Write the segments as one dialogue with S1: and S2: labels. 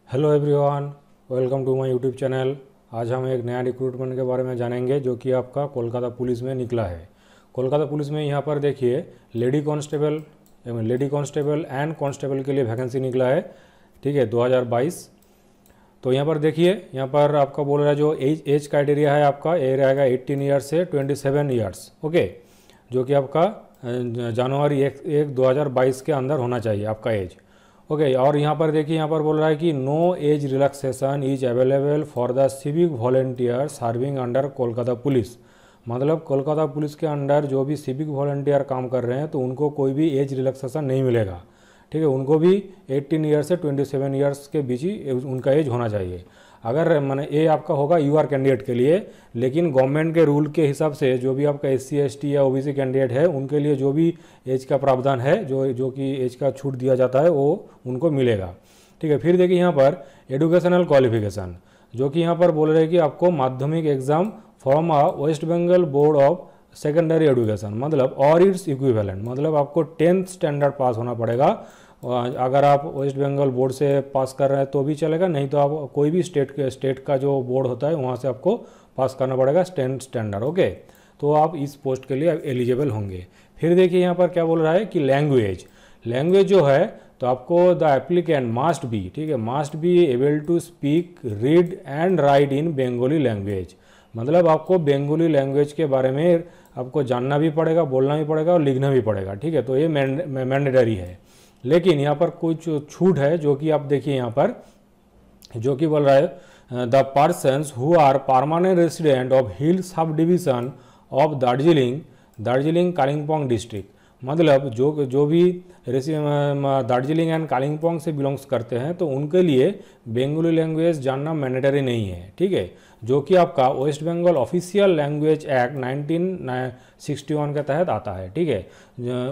S1: Hello everyone, welcome to my YouTube channel. आज हम एक नया रिक्रूटमेंट के बारे में जानेंगे जो कि आपका कोलकाता पुलिस में निकला है। कोलकाता पुलिस में यहाँ पर देखिए लेडी कांस्टेबल एंड कांस्टेबल के लिए वैकेंसी निकला है, ठीक है, 2022। तो यहाँ पर देखिए, यहाँ पर आपका बोल रहा है जो एज क्राइटेरिया है आपका ये रहेगा 18 ईयर्स से 27 ईयर्स, ओके, जो कि आपका जनवरी 1 2022 के अंदर होना चाहिए आपका एज, ओके। और यहाँ पर देखिए, यहाँ पर बोल रहा है कि no age relaxation is available for the civic volunteer serving under Kolkata police. मतलब कोलकाता पुलिस के अंडर जो भी सिविक वॉलेंटियर काम कर रहे हैं तो उनको कोई भी एज रिलैक्सेशन नहीं मिलेगा, ठीक है। उनको भी 18 ईयर्स से 27 ईयर्स के बीच ही उनका एज होना चाहिए। अगर मैंने ये आपका होगा यूआर कैंडिडेट के लिए, लेकिन गवर्नमेंट के रूल के हिसाब से जो भी आपका SC ST या OBC कैंडिडेट है उनके लिए जो भी एज का प्रावधान है, जो कि एज का छूट दिया जाता है वो उनको मिलेगा, ठीक है। फिर देखिए यहाँ पर एजुकेशनल क्वालिफिकेशन, जो कि यहाँ पर बोल रहे हैं कि आपको Madhyamik exam from West Bengal board of secondary education, मतलब और इट्स इक्विवेलेंट, मतलब आपको 10th स्टैंडर्ड पास होना पड़ेगा। अगर आप वेस्ट बंगाल बोर्ड से पास कर रहे हैं तो भी चलेगा, नहीं तो आप कोई भी स्टेट का जो बोर्ड होता है वहाँ से आपको पास करना पड़ेगा 10th स्टैंडर्ड, ओके। तो आप इस पोस्ट के लिए एलिजिबल होंगे। फिर देखिए यहाँ पर क्या बोल रहा है कि लैंग्वेज जो है तो आपको द एप्लीकेंट मास्ट बी, ठीक है, must be able to speak read and write in Bengali language. मतलब आपको बंगाली लैंग्वेज के बारे में आपको जानना भी पड़ेगा, बोलना भी पड़ेगा और लिखना भी पड़ेगा, ठीक है। तो ये मैंडेटरी है। लेकिन यहाँ पर कुछ छूट है जो कि आप देखिए यहाँ पर, जो कि बोल रहा है the persons who are permanent resident of hill subdivision of Darjeeling Kalimpong district. मतलब जो भी दार्जिलिंग एंड कालिम्पोंग से बिलोंग्स करते हैं तो उनके लिए बंगाली लैंग्वेज जानना मैंडेटरी नहीं है, ठीक है। जो कि आपका West Bengal official language act 1961 के तहत आता है, ठीक है।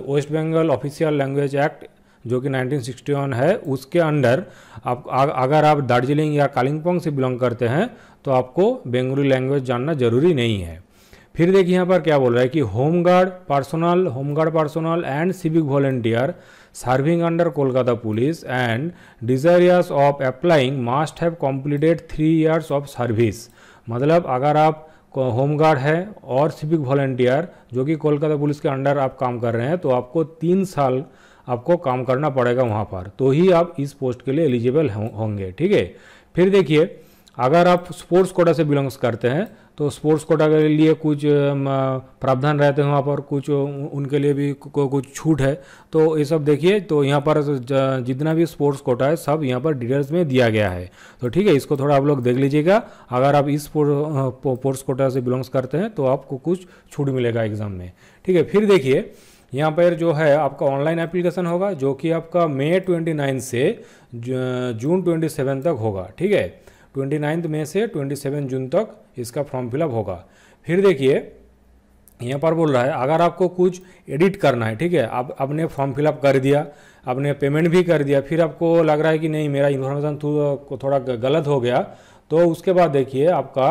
S1: West Bengal official language act जो कि 1961 है उसके अंडर आप अगर आप दार्जिलिंग या कालिम्पोंग से बिलोंग करते हैं तो आपको बंगाली लैंग्वेज जानना जरूरी नहीं है। फिर देखिए यहाँ पर क्या बोल रहा है कि home guard personnel and civic volunteer serving under Kolkata police and desirous of applying must have completed 3 years of service. मतलब अगर आप होमगार्ड है और सिविक वॉलेंटियर जो कि कोलकाता पुलिस के अंडर आप काम कर रहे हैं तो आपको 3 साल आपको काम करना पड़ेगा वहाँ पर, तो ही आप इस पोस्ट के लिए एलिजिबल होंगे, ठीक है। फिर देखिए अगर आप स्पोर्ट्स कोटा से बिलोंग्स करते हैं तो स्पोर्ट्स कोटा के लिए कुछ प्रावधान रहते हैं वहाँ पर, कुछ उनके लिए भी कुछ छूट है। तो ये सब देखिए, तो यहाँ पर जितना भी स्पोर्ट्स कोटा है सब यहाँ पर डिटेल्स में दिया गया है, तो ठीक है, इसको थोड़ा आप लोग देख लीजिएगा। अगर आप इस स्पोर्ट्स कोटा से बिलोंग्स करते हैं तो आपको कुछ छूट मिलेगा एग्जाम में, ठीक है। फिर देखिए यहाँ पर जो है आपका ऑनलाइन एप्लीकेशन होगा जो कि आपका मई 29 से जून 27 तक होगा, ठीक है। 29 मई से 27 जून तक इसका फॉर्म फिलअप होगा। फिर देखिए यहाँ पर बोल रहा है अगर आपको कुछ एडिट करना है, ठीक है, आप आपने फॉर्म फिलअप कर दिया, आपने पेमेंट भी कर दिया, फिर आपको लग रहा है कि नहीं मेरा इन्फॉर्मेशन थोड़ा गलत हो गया, तो उसके बाद देखिए आपका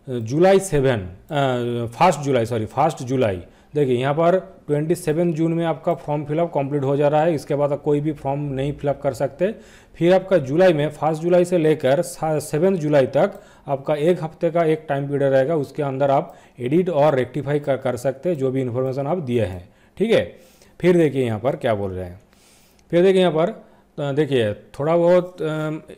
S1: 1 जुलाई देखिए यहाँ पर 27 जून में आपका फॉर्म फिलअप कंप्लीट हो जा रहा है। इसके बाद आप कोई भी फॉर्म नहीं फिलअप कर सकते। फिर आपका जुलाई में 1 जुलाई से लेकर 7 जुलाई तक आपका 1 हफ्ते का एक टाइम पीरियड रहेगा, उसके अंदर आप एडिट और रेक्टिफाई कर सकते हैं जो भी इन्फॉर्मेशन आप दिए हैं, ठीक है। फिर देखिए यहाँ पर क्या बोल रहे हैं, फिर देखिए यहाँ पर देखिए थोड़ा बहुत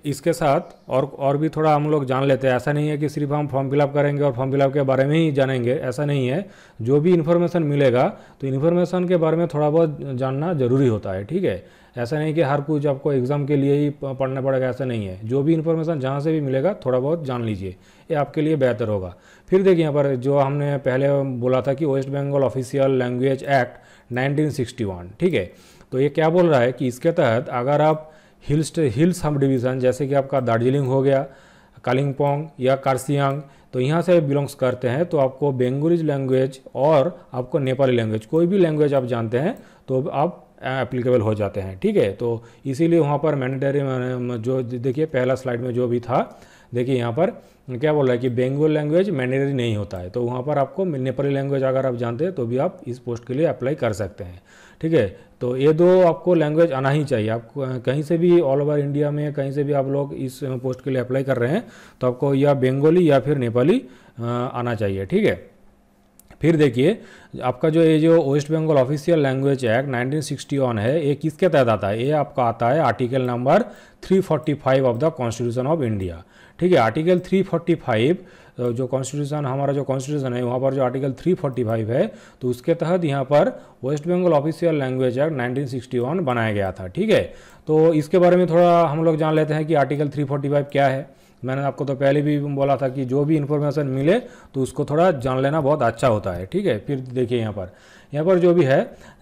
S1: इसके साथ और भी थोड़ा हम लोग जान लेते हैं। ऐसा नहीं है कि सिर्फ हम फॉर्म फिलअप करेंगे और फॉर्म फिलअप के बारे में ही जानेंगे, ऐसा नहीं है। जो भी इन्फॉर्मेशन मिलेगा तो इन्फॉर्मेशन के बारे में थोड़ा बहुत जानना जरूरी होता है, ठीक है। ऐसा नहीं कि हर कुछ आपको एग्ज़ाम के लिए ही पढ़ना पड़ेगा, ऐसा नहीं है। जो भी इन्फॉर्मेशन जहाँ से भी मिलेगा थोड़ा बहुत जान लीजिए, ये आपके लिए बेहतर होगा। फिर देखिए यहाँ पर जो हमने पहले बोला था कि West Bengal official language act 1961, ठीक है। तो ये क्या बोल रहा है कि इसके तहत अगर आप हिल सब डिवीज़न जैसे कि आपका दार्जिलिंग हो गया, कालिम्पोंग या कार्सियांग, तो यहाँ से बिलोंग्स करते हैं तो आपको बंगाली लैंग्वेज और आपको नेपाली लैंग्वेज, कोई भी लैंग्वेज आप जानते हैं तो आप एप्लीकेबल हो जाते हैं, ठीक है। तो इसीलिए वहाँ पर मैंडेटरी जो देखिए पहला स्लाइड में जो भी था, देखिए यहाँ पर क्या बोल रहा है कि बंगाली लैंग्वेज मैंडेटरी नहीं होता है, तो वहाँ पर आपको नेपाली लैंग्वेज अगर आप जानते हैं तो भी आप इस पोस्ट के लिए अप्लाई कर सकते हैं, ठीक है। तो ये दो आपको लैंग्वेज आना ही चाहिए। आप कहीं से भी ऑल ओवर इंडिया में कहीं से भी आप लोग इस पोस्ट के लिए अप्लाई कर रहे हैं तो आपको या बंगाली या फिर नेपाली आना चाहिए, ठीक है। फिर देखिए आपका जो ये जो West Bengal official language act 1961 है, ये किसके तहत आता है? ये आपका आता है article number 345 of the constitution of India, ठीक है। आर्टिकल 345 जो कॉन्स्टिट्यूशन हमारा जो कॉन्स्टिट्यूशन है वहाँ पर जो आर्टिकल 345 है तो उसके तहत यहाँ पर West Bengal official language act 1961 बनाया गया था, ठीक है। तो इसके बारे में थोड़ा हम लोग जान लेते हैं कि आर्टिकल 345 क्या है। मैंने आपको तो पहले भी बोला था कि जो भी इन्फॉर्मेशन मिले तो उसको थोड़ा जान लेना बहुत अच्छा होता है, ठीक है। फिर देखिए यहाँ पर जो भी है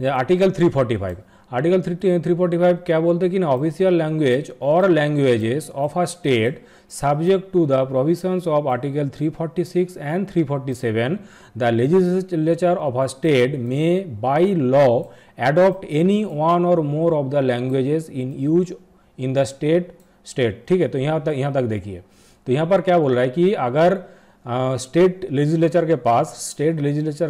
S1: आर्टिकल 345, आर्टिकल 345 क्या बोलते हैं कि ना official language or languages of a state subject to the provisions of article 346 and 347 the legislature of a state may by law adopt any one or more of the languages in use in the state, ठीक है। तो यहाँ तक देखिए, तो यहाँ पर क्या बोल रहा है कि अगर स्टेट लेजिस्लेचर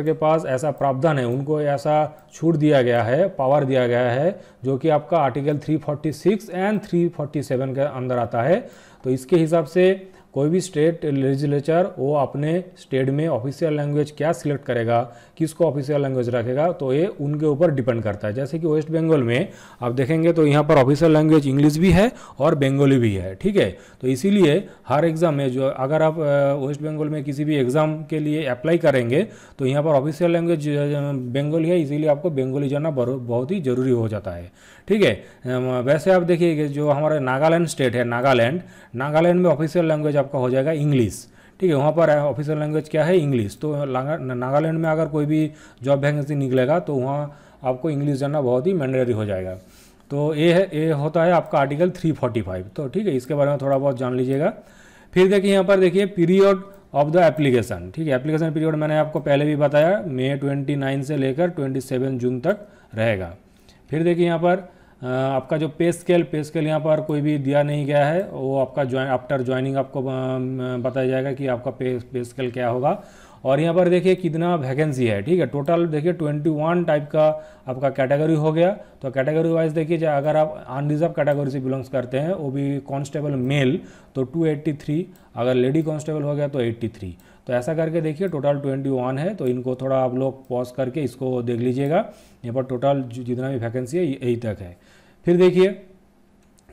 S1: के पास ऐसा प्रावधान है, उनको ऐसा छूट दिया गया है, पावर दिया गया है जो कि आपका आर्टिकल 346 एंड 347 के अंदर आता है। तो इसके हिसाब से कोई भी स्टेट लेजिस्लेचर वो अपने स्टेट में ऑफिशियल लैंग्वेज क्या सिलेक्ट करेगा, किसको ऑफिशियल लैंग्वेज रखेगा, तो ये उनके ऊपर डिपेंड करता है। जैसे कि वेस्ट बंगाल में आप देखेंगे तो यहाँ पर ऑफिशियल लैंग्वेज इंग्लिश भी है और बंगाली भी है, ठीक है। तो इसीलिए हर एग्ज़ाम में जो अगर आप वेस्ट बंगाल में किसी भी एग्ज़ाम के लिए अप्लाई करेंगे तो यहाँ पर ऑफिशियल लैंग्वेज बंगाली है, इसीलिए आपको बंगाली जानना बहुत ही ज़रूरी हो जाता है, ठीक है। वैसे आप देखिए जो हमारा नागालैंड स्टेट है, नागालैंड में ऑफिशियल लैंग्वेज आपका हो जाएगा इंग्लिश, ठीक है। वहाँ पर ऑफिशियल लैंग्वेज क्या है? इंग्लिश। तो नागालैंड में अगर कोई भी जॉब वैकेंसी निकलेगा तो वहाँ आपको इंग्लिश जानना बहुत ही मैंडेटरी हो जाएगा। तो ये होता है आपका आर्टिकल 345, तो ठीक है, इसके बारे में थोड़ा बहुत जान लीजिएगा। फिर देखिए यहाँ पर देखिए पीरियड ऑफ द एप्लीकेशन, ठीक है। एप्लीकेशन पीरियड मैंने आपको पहले भी बताया, मई 29 से लेकर 27 जून तक रहेगा। फिर देखिए यहाँ पर आपका जो पे स्केल यहाँ पर कोई भी दिया नहीं गया है, वो आपका आफ्टर ज्वाइनिंग आपको बताया जाएगा कि आपका पे स्केल क्या होगा। और यहाँ पर देखिए कितना वैकेंसी है, ठीक है। टोटल देखिए 21 टाइप का आपका कैटेगरी हो गया। तो कैटेगरी वाइज देखिए अगर आप अनरिजर्व कैटेगरी से बिलोंग्स करते हैं, वो भी कांस्टेबल मेल तो 283, अगर लेडी कांस्टेबल हो गया तो 83। तो ऐसा करके देखिए टोटल 21 है। तो इनको थोड़ा आप लोग पॉज करके इसको देख लीजिएगा। यहाँ पर टोटल जितना भी वैकेंसी है यही तक है। फिर देखिए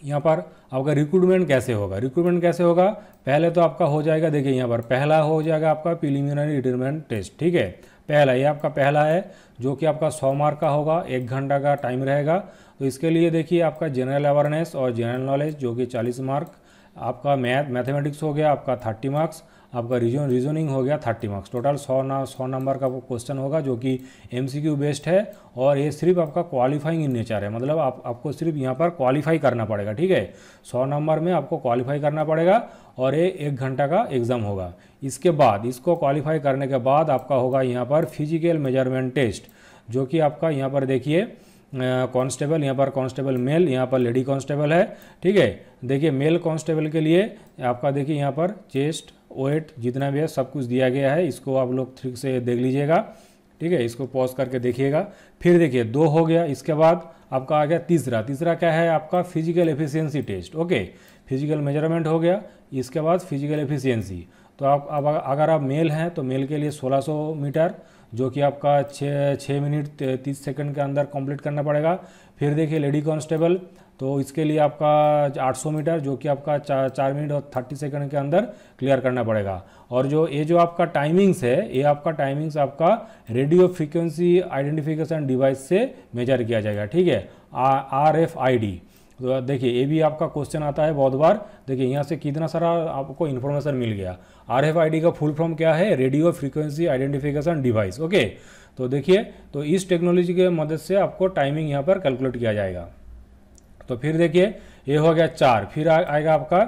S1: यहाँ पर आपका रिक्रूटमेंट कैसे होगा। पहले तो आपका हो जाएगा, देखिए यहाँ पर पहला हो जाएगा आपका प्रिलिमिनरी रिक्रूटमेंट टेस्ट, ठीक है। ये आपका पहला है जो कि आपका 100 मार्क का होगा, 1 घंटा का टाइम रहेगा। तो इसके लिए देखिए आपका जनरल अवेयरनेस और जनरल नॉलेज जो कि 40 मार्क, आपका मैथमेटिक्स हो गया आपका 30 मार्क्स, आपका रीजनिंग हो गया 30 मार्क्स। टोटल 100 नंबर का क्वेश्चन होगा जो कि MCQ बेस्ड है। और ये सिर्फ आपका क्वालिफाइंग इन नेचर है, मतलब आपको सिर्फ यहाँ पर क्वालिफाई करना पड़ेगा, ठीक है। 100 नंबर में आपको क्वालिफाई करना पड़ेगा और ये 1 घंटा का एग्ज़ाम होगा। इसके बाद इसको क्वालिफाई करने के बाद आपका होगा यहाँ पर फिजिकल मेजरमेंट टेस्ट, जो कि आपका यहाँ पर देखिए कांस्टेबल, यहाँ पर कांस्टेबल मेल, यहाँ पर लेडी कांस्टेबल है, ठीक है। देखिए मेल कांस्टेबल के लिए आपका देखिए यहाँ पर चेस्ट वेट जितना भी है सब कुछ दिया गया है। इसको आप लोग ठीक से देख लीजिएगा, ठीक है। इसको पॉज करके देखिएगा। फिर देखिए 2 हो गया। इसके बाद आपका आ गया तीसरा क्या है आपका physical efficiency test, okay. Physical measurement हो गया, इसके बाद फिजिकल एफिशिएंसी। तो आप अगर आप मेल हैं तो मेल के लिए 1600 मीटर जो कि आपका 6 मिनट 30 सेकंड के अंदर कंप्लीट करना पड़ेगा। फिर देखिए लेडी कांस्टेबल, तो इसके लिए आपका 800 मीटर जो कि आपका 4 मिनट और 30 सेकंड के अंदर क्लियर करना पड़ेगा। और जो आपका टाइमिंग्स है, ये आपका टाइमिंग्स आपका रेडियो फ्रीक्वेंसी आइडेंटिफिकेशन डिवाइस से मेजर किया जाएगा, ठीक है, RFID। तो देखिए ये भी आपका क्वेश्चन आता है बहुत बार। देखिए यहाँ से कितना सारा आपको इन्फॉर्मेशन मिल गया। RFID का फुल फॉर्म क्या है? Radio frequency identification device, okay. तो देखिए तो इस टेक्नोलॉजी के मदद से आपको टाइमिंग यहाँ पर कैलकुलेट किया जाएगा। तो फिर देखिए ये हो गया 4, फिर आएगा आपका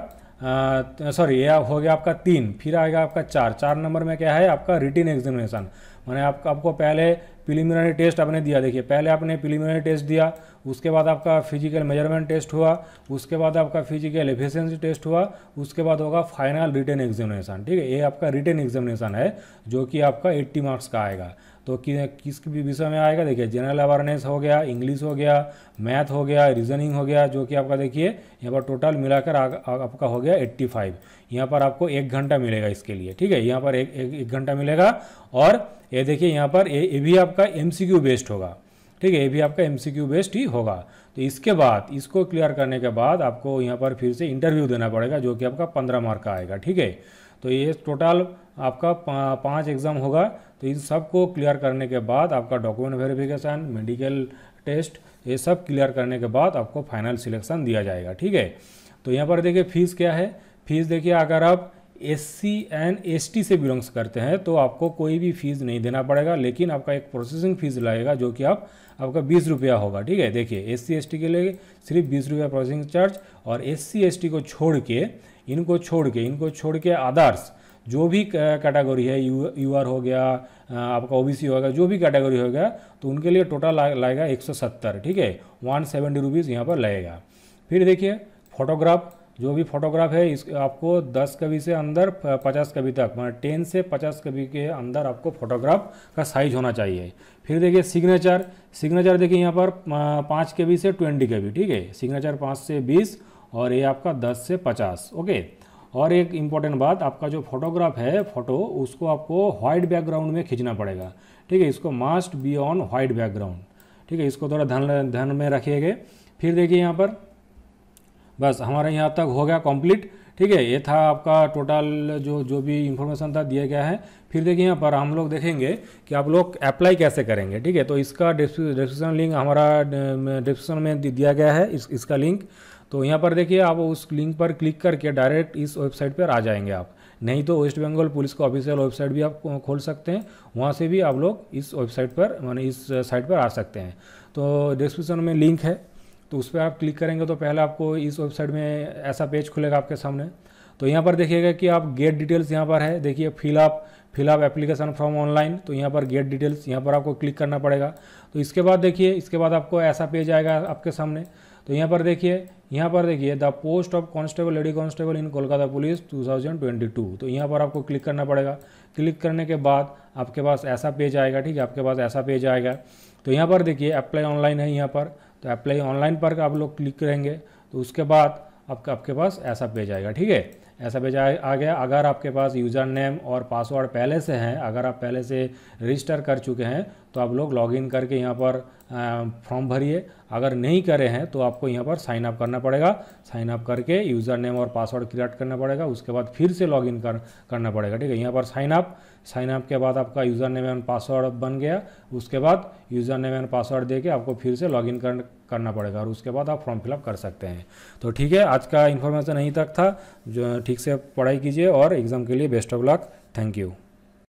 S1: ये हो गया आपका 3, फिर आएगा आपका 4 नंबर में क्या है आपका रिटन एग्जामिनेशन। मैंने आपको पहले प्रिलिमिनरी टेस्ट आपने दिया, देखिए पहले आपने प्रिलिमिनरी टेस्ट दिया, उसके बाद आपका फिजिकल मेजरमेंट टेस्ट हुआ, उसके बाद आपका फिजिकल एफिशिएंसी टेस्ट हुआ, उसके बाद होगा फाइनल रिटन एग्जामिनेशन। ठीक है, ये आपका रिटन एग्जामिनेशन है जो कि आपका 80 मार्क्स का आएगा। तो किस विषय में आएगा, देखिए जनरल अवेयरनेस हो गया, इंग्लिश हो गया, मैथ हो गया, रीजनिंग हो गया, जो कि आपका देखिए यहाँ पर टोटल मिलाकर आपका हो गया 85। यहाँ पर आपको 1 घंटा मिलेगा इसके लिए। ठीक है, यहाँ पर एक घंटा मिलेगा। और ये देखिए यहाँ पर ये भी आपका MCQ बेस्ड होगा। ठीक है, ये भी आपका MCQ बेस्ड ही होगा। तो इसके बाद इसको क्लियर करने के बाद आपको यहाँ पर फिर से इंटरव्यू देना पड़ेगा जो कि आपका 15 मार्क का आएगा। ठीक है, तो ये टोटल आपका 5 एग्ज़ाम होगा। तो इन सब को क्लियर करने के बाद आपका डॉक्यूमेंट वेरिफिकेशन, मेडिकल टेस्ट, ये सब क्लियर करने के बाद आपको फाइनल सिलेक्शन दिया जाएगा। ठीक है, तो यहाँ पर देखिए फीस क्या है। फीस देखिए, अगर आप SC एंड ST से बिलोंग्स करते हैं तो आपको कोई भी फीस नहीं देना पड़ेगा, लेकिन आपका एक प्रोसेसिंग फीस लगेगा जो कि आपका 20 रुपया होगा। ठीक है, देखिए SC ST के लिए सिर्फ 20 रुपया प्रोसेसिंग चार्ज, और SC ST को छोड़ के इनको छोड़ के अदर्स जो भी कैटेगरी है, UR हो गया, आपका OBC हो गया, जो भी कैटेगरी हो गया, तो उनके लिए टोटल लगेगा 170। ठीक है, 170 रुपीज़ यहाँ पर लगेगा। फिर देखिए फोटोग्राफ, जो भी फोटोग्राफ है इस आपको 10 कभी से अंदर 50 कभी तक, मतलब 10 से 50 कभी के अंदर आपको फोटोग्राफ का साइज होना चाहिए। फिर देखिए सिग्नेचर देखिए यहाँ पर 5 कभी से 20 कभी। ठीक है, सिग्नेचर 5 से 20 और ये आपका 10 से 50। ओके, और एक इम्पॉर्टेंट बात, आपका जो फोटोग्राफ है फोटो, उसको आपको वाइट बैकग्राउंड में खींचना पड़ेगा। ठीक है, इसको must be on white background. ठीक है, इसको थोड़ा ध्यान में रखिएगा। फिर देखिए यहाँ पर बस हमारा यहाँ तक हो गया कंप्लीट। ठीक है, ये था आपका टोटल जो भी इंफॉर्मेशन था दिया गया है। फिर देखिए यहाँ पर हम लोग देखेंगे कि आप लोग अप्लाई कैसे करेंगे। ठीक है, तो इसका डिस्क्रिप्शन लिंक हमारा डिस्क्रिप्शन में दिया गया है, इसका लिंक। तो यहाँ पर देखिए आप उस लिंक पर क्लिक करके डायरेक्ट इस वेबसाइट पर आ जाएंगे आप, नहीं तो वेस्ट बंगाल पुलिस का ऑफिशियल वेबसाइट भी आप खोल सकते हैं, वहाँ से भी आप लोग इस वेबसाइट पर माने इस साइट पर आ सकते हैं। तो डिस्क्रिप्शन में लिंक है, तो उस पर आप क्लिक करेंगे तो पहले आपको इस वेबसाइट में ऐसा पेज खुलेगा आपके सामने। तो यहाँ पर देखिएगा कि आप गेट डिटेल्स यहाँ पर है, देखिए फिलअप एप्लीकेशन फ्रॉम ऑनलाइन। तो यहाँ पर गेट डिटेल्स, यहाँ पर आपको क्लिक करना पड़ेगा। तो इसके बाद देखिए, इसके बाद आपको ऐसा पेज आएगा आपके सामने। तो यहाँ पर देखिए the post of constable, lady constable in Kolkata police 2022। तो यहाँ पर आपको क्लिक करना पड़ेगा। क्लिक करने के बाद आपके पास ऐसा पेज आएगा। ठीक है, आपके पास ऐसा पेज आएगा। तो यहाँ पर देखिए अप्लाई ऑनलाइन है यहाँ पर, तो अप्लाई ऑनलाइन पर आप लोग क्लिक करेंगे तो उसके बाद आपके पास ऐसा पेज आएगा। ठीक है, ऐसा पेज आ गया। अगर आपके पास यूज़र नेम और पासवर्ड पहले से हैं, अगर आप पहले से रजिस्टर कर चुके हैं तो आप लोग लॉगिन करके यहाँ पर फॉर्म भरिए। अगर नहीं करे हैं तो आपको यहाँ पर साइन अप करना पड़ेगा। साइन अप करके यूज़र नेम और पासवर्ड क्रिएट करना पड़ेगा, उसके बाद फिर से लॉगिन करना पड़ेगा। ठीक है, यहाँ पर साइन अप के बाद आपका यूज़र नेम एंड पासवर्ड बन गया, उसके बाद यूज़र नेम एंड पासवर्ड देके आपको फिर से लॉगिन करना पड़ेगा और उसके बाद आप फॉर्म फिलअप कर सकते हैं। तो ठीक है, आज का इन्फॉर्मेशन यहीं तक था। जो ठीक से पढ़ाई कीजिए और एग्ज़ाम के लिए best of luck. Thank you.